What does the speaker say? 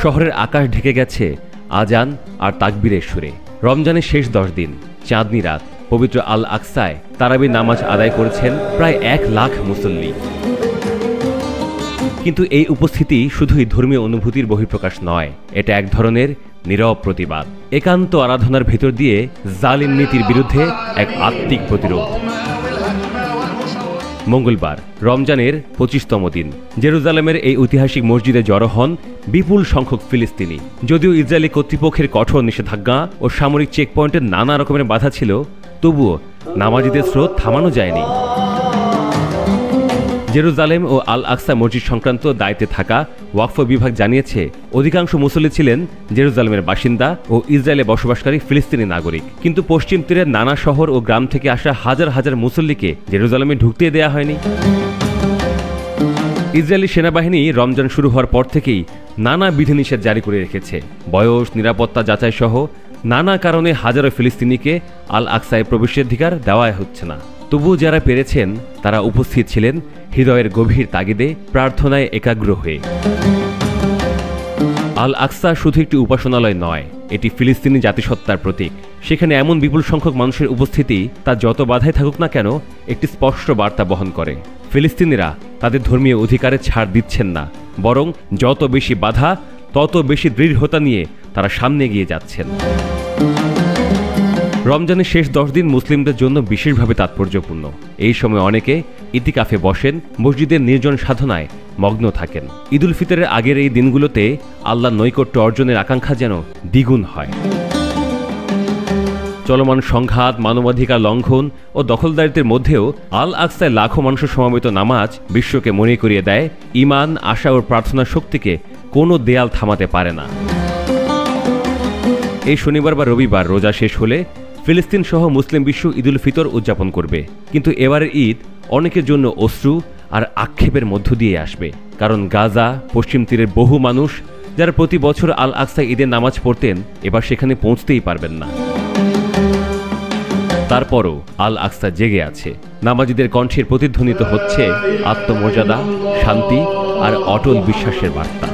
শহরের আকাশ ঢেকে গেছে আজান আর তাকবীরের সুরে। রমজানের শেষ 10 দিন, চাঁদনি রাত, পবিত্র আল আকসায় তারাবির নামাজ আদায় করেছেন প্রায় 1 লাখ মুসল্লি। কিন্তু এই উপস্থিতি শুধুই ধর্মীয় অনুভূতির বহিঃপ্রকাশ নয়, এটা এক ধরনের নীরব প্রতিবাদ, একান্ত আরাধনার ভেতর দিয়ে জালিম নীতির বিরুদ্ধে এক আত্মিক প্রতিরোধ। মঙ্গলবার রমজানের 25তম দিন জেরুজালেমের এই ঐতিহাসিক মসজিদে জড়ো হন বিপুল সংখ্যক ফিলিস্তিনি। যদিও ইসরায়েলি কর্তৃপক্ষের কঠোর নিষেধাজ্ঞা ও সামরিক চেকপয়েন্টের নানা রকমের বাধা ছিল, তবুও নামাজিদের স্রোত থামানো যায়নি। জেরুজালেম ও আল আকসা মসজিদ সংক্রান্ত দায়িত্বে থাকা ওয়াকফ বিভাগ জানিয়েছে, অধিকাংশ মুসল্লি ছিলেন জেরুজালেমের বাসিন্দা ও ইসরায়েলে বসবাসকারী ফিলিস্তিনি নাগরিক। কিন্তু পশ্চিম তীরের নানা শহর ও গ্রাম থেকে আসা হাজার হাজার মুসল্লিকে জেরুজালেমে ঢুকতে দেয়া হয়নি। ইসরায়েলি সেনাবাহিনী রমজান শুরু হওয়ার পর থেকেই নানা বিধিনিষেধ জারি করে রেখেছে। বয়স, নিরাপত্তা যাচাই সহ নানা কারণে হাজারো ফিলিস্তিনিকে আল আকসায় প্রবেশাধিকার দেওয়া হচ্ছে না। তবুও যারা পেরেছেন তারা উপস্থিত ছিলেন হৃদয়ের গভীর তাগিদে, প্রার্থনায় একাগ্র হয়ে। আল আকসা শুধু একটি উপাসনালয় নয়, এটি ফিলিস্তিনি জাতিসত্তার প্রতীক। সেখানে এমন বিপুল সংখ্যক মানুষের উপস্থিতি, তা যত বাধাই থাকুক না কেন, একটি স্পষ্ট বার্তা বহন করে। ফিলিস্তিনিরা তাদের ধর্মীয় অধিকারে ছাড় দিচ্ছেন না, বরং যত বেশি বাধা তত বেশি দৃঢ়তা নিয়ে তারা সামনে এগিয়ে যাচ্ছেন। রমজানের শেষ 10 দিন মুসলিমদের জন্য বিশেষভাবে তাৎপর্যপূর্ণ। এই সময় অনেকে ইতিকাফে বসেন, মসজিদের নির্জন সাধনায় মগ্ন থাকেন। ঈদুল ফিতরের আগের এই দিনগুলোতে আল্লাহর নৈকট্য অর্জনের আকাঙ্ক্ষা যেন দ্বিগুণ হয়। চলমান সংঘাত, মানবাধিকার লঙ্ঘন ও দখলদারিত্বের মধ্যেও আল আকসায় লাখো মানুষের সমবেত নামাজ বিশ্বকে মনে করিয়ে দেয়, ঈমান, আশা ও প্রার্থনার শক্তিকে কোনো দেয়াল থামাতে পারে না। এই শনিবার বা রবিবার রোজা শেষ হলে ফিলিস্তিন সহ মুসলিম বিশ্ব ঈদুল ফিতর উদযাপন করবে। কিন্তু এবারের ঈদ অনেকের জন্য অশ্রু আর আক্ষেপের মধ্য দিয়ে আসবে, কারণ গাজা, পশ্চিম তীরের বহু মানুষ যারা প্রতি বছর আল আকসা ঈদের নামাজ পড়তেন, এবার সেখানে পৌঁছতেই পারবেন না। তারপরও আল আকসা জেগে আছে। নামাজিদের কণ্ঠের প্রতিধ্বনিত হচ্ছে আত্মমর্যাদা, শান্তি আর অটল বিশ্বাসের বার্তা।